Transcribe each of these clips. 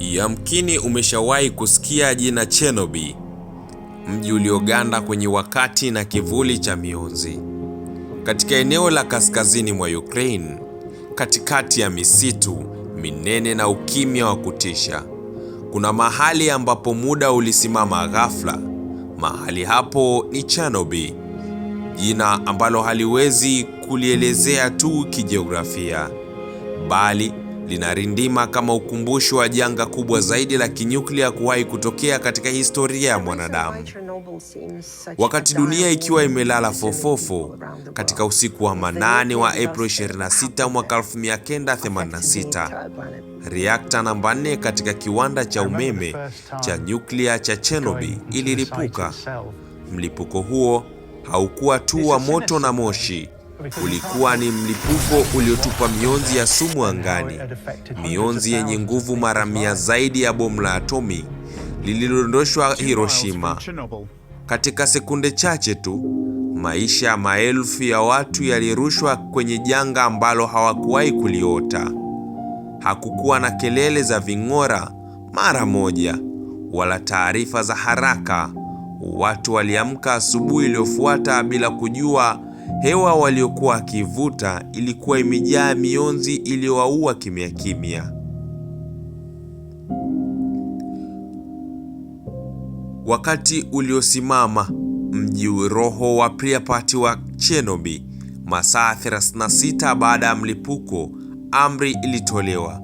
Yamkini umeshawahi kusikia jina Chernobyl, mji ulioganda kwenye wakati na kivuli cha mionzi. Katika eneo la kaskazini mwa Ukraine, katikati ya misitu minene na ukimya wa kutisha, kuna mahali ambapo muda ulisimama ghafla. Mahali hapo ni Chernobyl, jina ambalo haliwezi kulielezea tu kijiografia, bali linarindima kama ukumbusho wa janga kubwa zaidi la kinyuklia kuwahi kutokea katika historia ya mwanadamu. Wakati dunia ikiwa imelala fofofo katika usiku wa manane wa April 26 mwaka 1986, reakta namba 4 katika kiwanda cha umeme cha nyuklia cha Chernobyl ililipuka. Mlipuko huo haukuwa tu wa moto na moshi, ulikuwa ni mlipuko uliotupa mionzi ya sumu angani, mionzi yenye nguvu mara 100 zaidi ya bomu la atomi lililodondoshwa Hiroshima. Katika sekunde chache tu, maisha ya maelfu ya watu yalirushwa kwenye janga ambalo hawakuwahi kuliota. Hakukuwa na kelele za ving'ora mara moja, wala taarifa za haraka. Watu waliamka asubuhi iliyofuata bila kujua hewa waliokuwa wakivuta ilikuwa imejaa mionzi iliyowaua kimya kimya. Wakati uliosimama mji roho wa Pripyat wa Chernobyl, masaa 36 baada ya mlipuko, amri ilitolewa: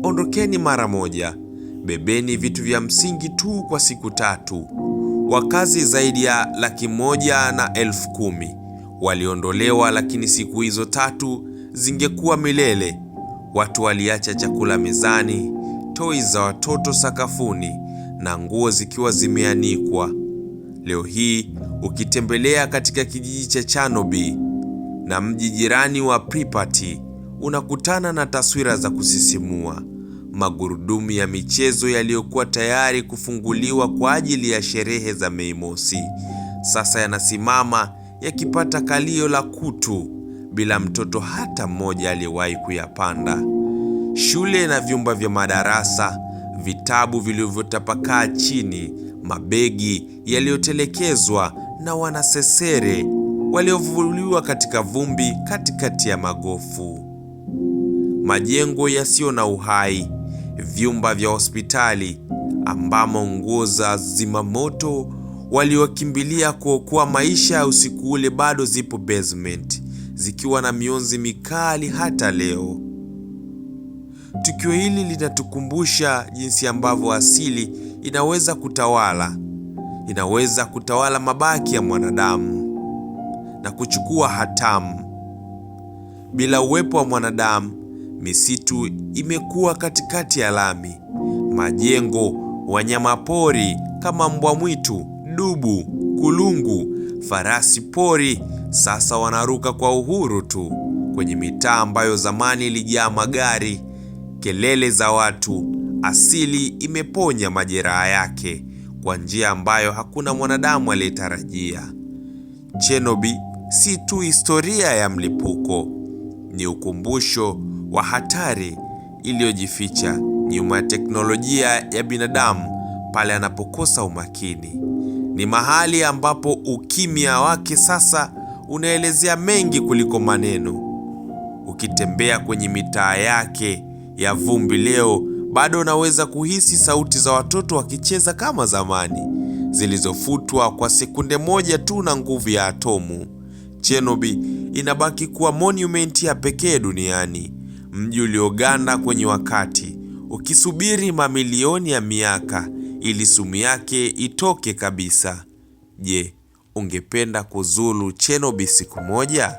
ondokeni mara moja, bebeni vitu vya msingi tu kwa siku 3. Wakazi zaidi ya 110,000 waliondolewa, lakini siku hizo 3 zingekuwa milele. Watu waliacha chakula mezani, toys za watoto sakafuni, na nguo zikiwa zimeanikwa. Leo hii ukitembelea katika kijiji cha Chernobyl na mji jirani wa Pripyat, unakutana na taswira za kusisimua. Magurudumu ya michezo yaliyokuwa tayari kufunguliwa kwa ajili ya sherehe za Mei Mosi sasa yanasimama yakipata kalio la kutu, bila mtoto hata mmoja aliyewahi kuyapanda. Shule na vyumba vya madarasa, vitabu vilivyotapakaa chini, mabegi yaliyotelekezwa na wanasesere waliovuliwa katika vumbi katikati ya magofu. Majengo yasiyo na uhai, vyumba vya hospitali ambamo nguo za zimamoto waliokimbilia kuokoa maisha ya usiku ule bado zipo basement, zikiwa na mionzi mikali hata leo. Tukio hili linatukumbusha jinsi ambavyo asili inaweza kutawala mabaki ya mwanadamu na kuchukua hatamu. Bila uwepo wa mwanadamu, misitu imekuwa katikati ya lami, majengo, wanyamapori kama mbwa mwitu, dubu, kulungu, farasi pori sasa wanaruka kwa uhuru tu kwenye mitaa ambayo zamani ilijaa magari, kelele za watu. Asili imeponya majeraha yake kwa njia ambayo hakuna mwanadamu aliyetarajia. Chernobyl si tu historia ya mlipuko, ni ukumbusho wa hatari iliyojificha nyuma ya teknolojia ya binadamu pale anapokosa umakini. Ni mahali ambapo ukimya wake sasa unaelezea mengi kuliko maneno. Ukitembea kwenye mitaa yake ya vumbi leo, bado unaweza kuhisi sauti za watoto wakicheza kama zamani, zilizofutwa kwa sekunde moja tu na nguvu ya atomu. Chernobyl inabaki kuwa monument ya pekee duniani, mji ulioganda kwenye wakati, ukisubiri mamilioni ya miaka ili sumu yake itoke kabisa. Je, ungependa kuzuru Chernobyl siku moja?